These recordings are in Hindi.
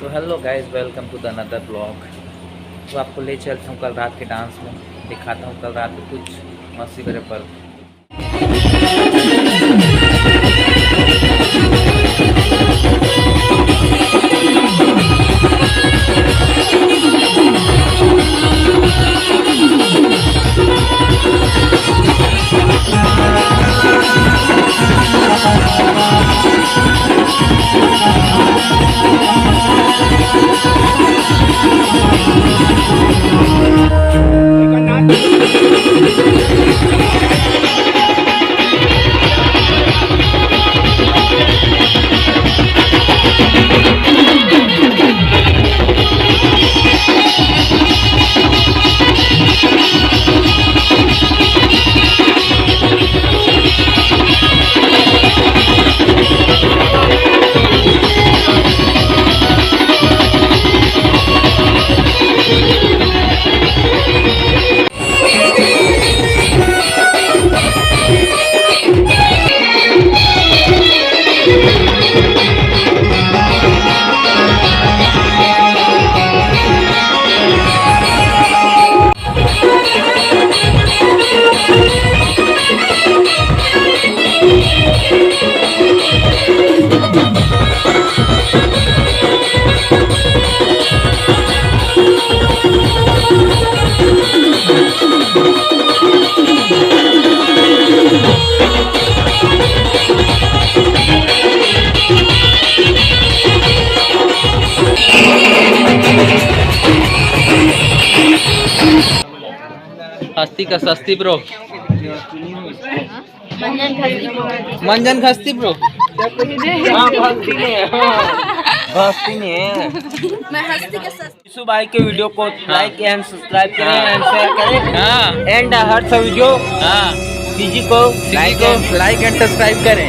तो hello guys, welcome to the another blog. तो आपको ले चलता हूँ कल रात के डांस में, दिखाता हूँ कल रात में कुछ मस्ती करे पर। हस्ती का सस्ती ब्रो, मंजन खस्ती ब्रो। भाई के वीडियो को लाइक एंड सब्सक्राइब करें एंड शेयर करें। एंड हर वीडियो किसी को लाइक एंड सब्सक्राइब करें।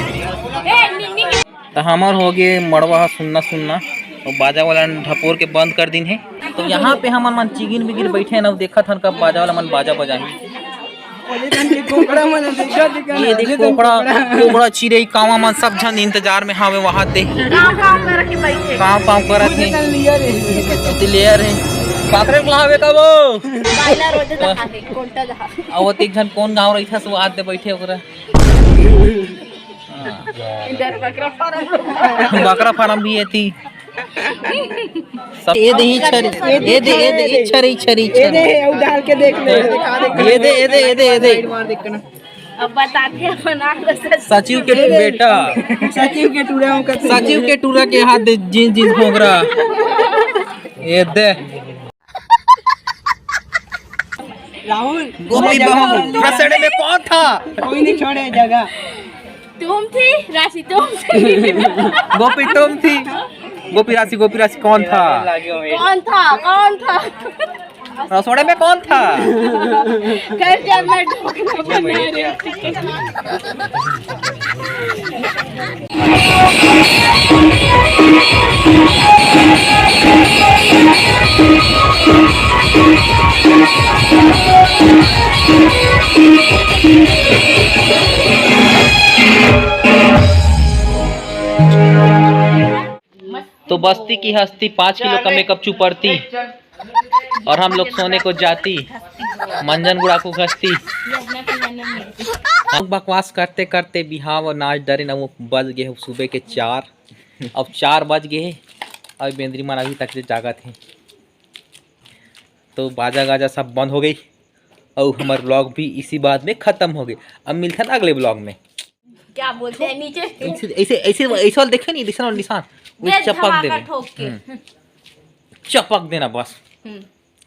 तो हमार हो गए मड़वा सुनना सुनना और बाजा वाला ढपोर के बंद कर दिन है। तो यहाँ पे हम मन चिगिन बिगिन बैठे न देखा था कब बाजा वाला मन बाजा बजाएंगे। ये देख कोकड़ा चिड़ै कावा मन सब जन इंतजार में हावे वहाँ ते काम करत है लेयर है काकरे बुलावे का वो और एक जन कौन गाँव रही था सो आते बैठे ओकरा बकरा फार्म भी है थी सब ये दे छरी डाल के देख ले ये दे अब बताते हैं बना सचिव के बेटा सचिव के टूरा के हाथ दे जींस घोंगरा ये दे राहुल गोपी बहू रसड़े में कौन था? कोई नहीं छोड़े जगह। तुम थी राशि, तुम थी गोपी तुम थी। गोपी राशि कौन था? कौन था रसोड़े में कौन था? कर जब मैं ढोकना बना रही थी। तो बस्ती की हस्ती 5 किलो का मेकअप चुपड़ती और हम लोग सोने को जाती मंजन गुड़ा को घसती। बकवास करते करते बिहाव और नाच डरे ना वो बज गए सुबह के 4। अब 4 बज गए और बेंद्री मन अभी तक जागत है। तो बाजा गाजा सब बंद हो गई और हमारे ब्लॉग भी इसी बात में खत्म हो गई। अब मिलता है ना अगले ब्लॉग में। क्या बोलते हैं नीचे ऐसे वाले देखे नहीं निशान चपक देना, चपक देना बस,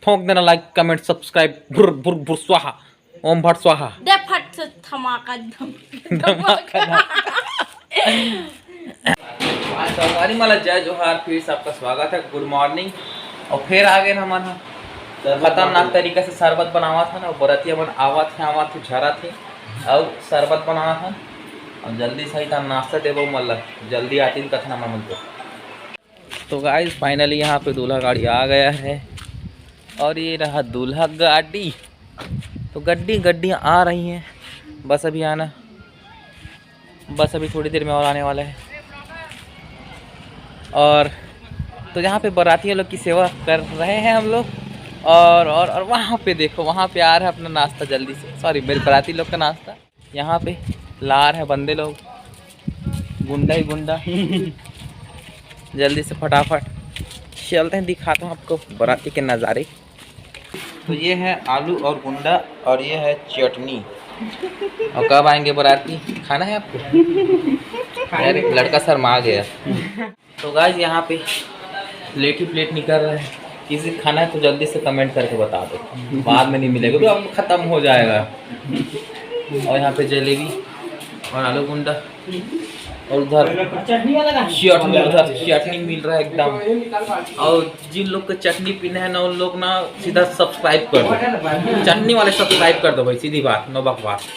ठोक देना लाइक कमेंट सब्सक्राइब भुर भुर भुर स्वाहा ओम भट स्वाहा दे फट से धमाका धमाका। तो हमारी माला जय जोहार, फिर से आपका स्वागत है। Good morning. और फिर आगे ना मन खतरनाक तरीके से शरबत बनावा था ना, बरतिया मन आवा थे झरा थे और शरबत बनावा था और जल्दी सही था नाश्ता देवो मतलब जल्दी आती कथना मन को। तो गाइस फाइनली यहाँ पे दूल्हा गाड़ी आ गया है और ये रहा दूल्हा गाड़ी। तो गड्डियाँ आ रही हैं, बस अभी आना, बस अभी थोड़ी देर में और आने वाला है। और तो यहाँ पे बारातियों लोग की सेवा कर रहे हैं हम लोग। और वहाँ पे देखो, वहाँ पे आ रहा है अपना नाश्ता जल्दी से, सॉरी मेरे बाराती लोग का नाश्ता। यहाँ पे ला रहे हैं बंदे लोग, गुंडा ही गुंडा। जल्दी से फटाफट चलते हैं, दिखाता हूँ आपको बाराती के नज़ारे। तो ये है आलू और गुंडा और ये है चटनी। और कब आएंगे बाराती? खाना है आपको? अरे लड़का शर्मा गया। तो गाइस यहाँ पे प्लेट ही प्लेट निकल रहा है। किसी खाना है तो जल्दी से कमेंट करके बता दो, बाद में नहीं मिलेगा तो अब ख़त्म हो जाएगा। और यहाँ पे जलेबी और आलू गुंडा और उधर चटनी, उधर चटनी मिल रहा है एकदम। और जिन लोग को चटनी पीना है ना, उन लोग ना सीधा सब्सक्राइब कर दो, चटनी वाले सब्सक्राइब कर दो भाई, सीधी बात, नो बकवास।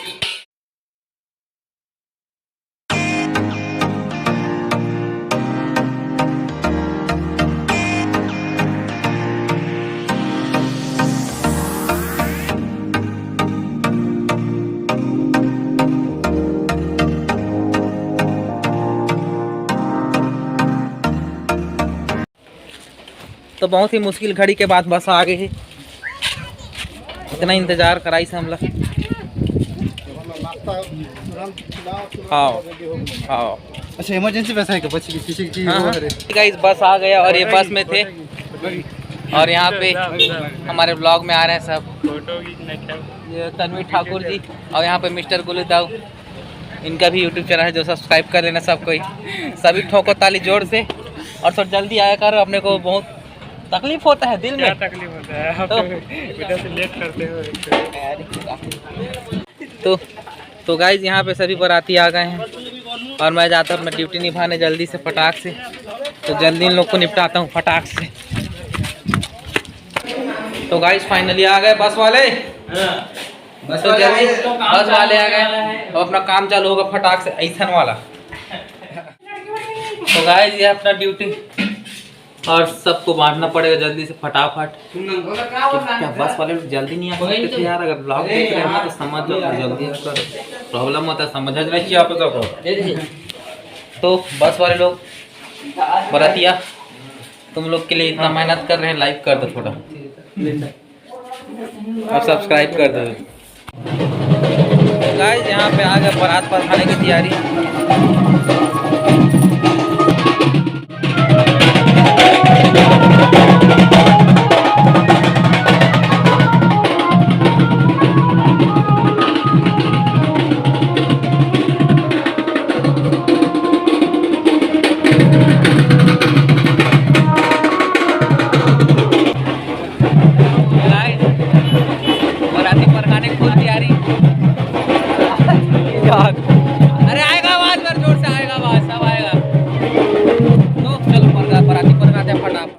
तो बहुत ही मुश्किल घड़ी के बाद बस आ गए है। इतना इंतजार कराई से हम लोग। हाँ हाँ, अच्छा इमरजेंसी पैसा है क्या? बच्चे किसी की गाइस बस आ गया और ये बस में थे। और यहाँ पे हमारे ब्लॉग में आ रहे हैं सब, ये तन्वी ठाकुर जी और यहाँ पे मिस्टर गुलू दाऊ, इनका भी यूट्यूब चैनल है जो सब्सक्राइब कर लेना सब कोई। सभी ठोको ताली जोर से और थोड़ा जल्दी आया कर, अपने को बहुत तकलीफ होता है दिल में। तकलीफ होता है आप तो से लेट करते हो। तो गाइज यहाँ पे सभी बाराती आ गए हैं और मैं जाता हूँ अपना ड्यूटी निभाने जल्दी से फटाक से। तो जल्दी इन लोग को निपटाता हूँ फटाक से। तो गाइज फाइनली आ गए बस वाले, बस जल्दी बस वाले आ गए और अपना काम चालू होगा फटाक से, ऐसा वाला। तो गाइज ये अपना ड्यूटी और सबको बांटना पड़ेगा जल्दी से फटाफट। क्या बस वाले लोग जल्दी नहीं आ सकते थे यार? अगर ब्लॉग देख रहे हैं तो समझ लो, जल्दी प्रॉब्लम होता है, समझ नहीं चाहिए आप लोगों को। तो बस वाले लोग बरातिया, तुम लोग के लिए इतना मेहनत कर रहे हैं, लाइक कर दो थोड़ा और सब्सक्राइब कर दो। गाइस यहाँ पे आ गए बारात पर खाने की तैयारी। अरे आएगा आवाज, पर जोर से आएगा आवाज, सब आएगा। तो चलो बराती पर आते हैं फटाफट।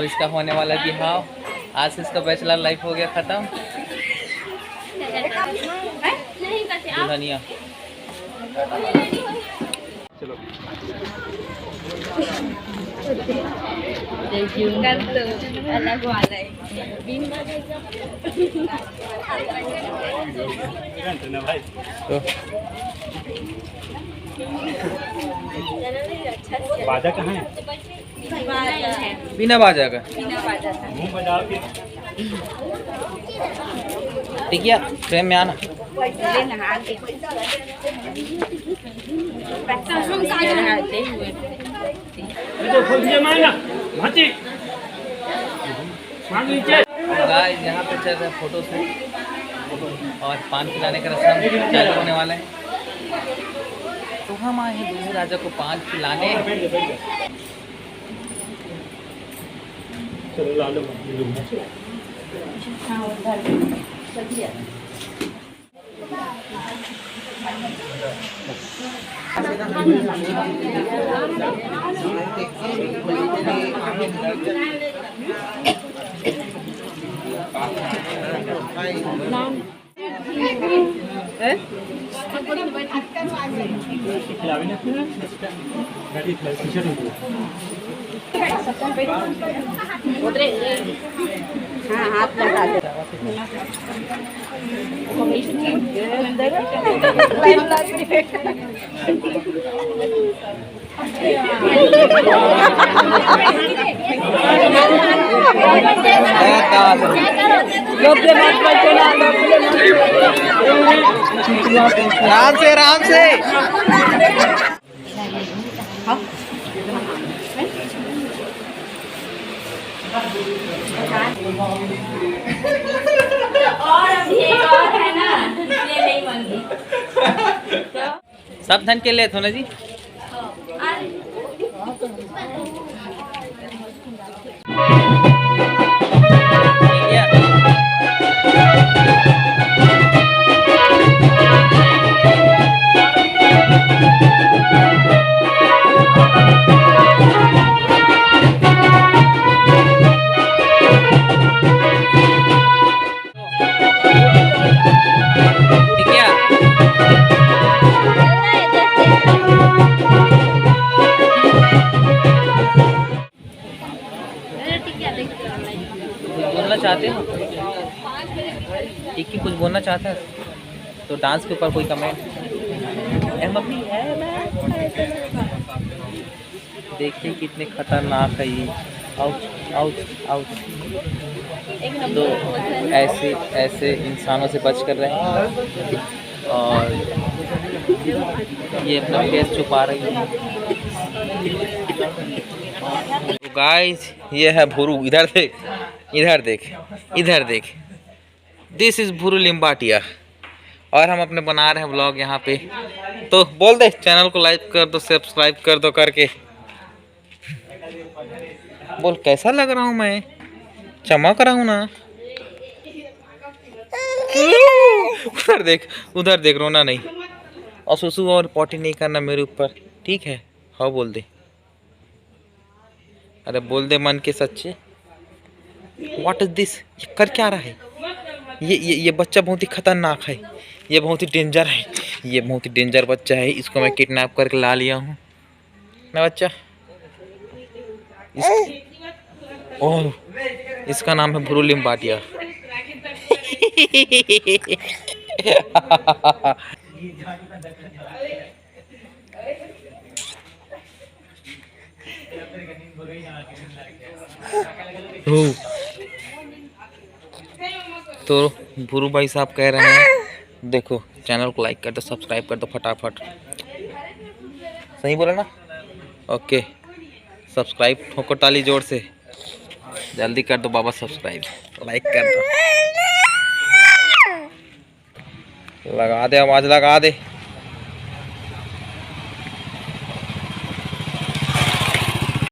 अब इसका होने वाला बिहाव। आज से इसका बैचलर लाइफ हो गया खत्म। दुल्हनिया अलग वाला है तो बाजा कहाँ है? बिना बाजा का मुंह बजाओ के। ठीक है, फ्रेम में आना। गाइस यहाँ पे चल रहा है फोटो शूट और पान खिलाने का रस्म चालू होने वाला है। तो हम आए हैं दूल्हे राजा को पान खिलाने। चलो ला लो। हाँ हाथ लगा दे आराम से आराम से। सब धन के लिए थो ना जी। बोलना चाहते हो कि कुछ बोलना चाहता है तो डांस के ऊपर कोई कमेंट। मम्मी है देखिए कितने खतरनाक है ये। Out out out. तो ऐसे ऐसे इंसानों से बच कर रहे हैं और ये अपना फेस छुपा रही है। तो गाइस ये है भुरू। इधर देख इधर देख इधर देख। दिस इज भुरू लिम्बाटिया और हम अपने बना रहे हैं व्लॉग यहाँ पे। तो बोल दे चैनल को लाइक कर दो, सब्सक्राइब कर दो करके। बोल कैसा लग रहा हूँ मैं, चमक रहा हूँ ना। उधर देख रोना नहीं और सुसु और पॉटी नहीं करना मेरे ऊपर, ठीक है? हाँ बोल दे। अरे बोल दे मन के सच्चे। What is this? ये कर क्या रहा है? ये बच्चा बहुत ही खतरनाक है, ये बहुत ही डेंजर है, ये बहुत ही डेंजर बच्चा है। इसको मैं किडनैप करके ला लिया हूँ ना बच्चा। ओह इसका नाम है भुरू लिम्बाटिया। तो भुरू भाई साहब कह रहे हैं देखो चैनल को लाइक कर दो, सब्सक्राइब कर दो फटाफट। सही बोला ना? ओके सब्सक्राइब ठोको ताली जोर से, जल्दी कर दो बाबा सब्सक्राइब, लाइक कर दो, लगा दे आवाज लगा दे।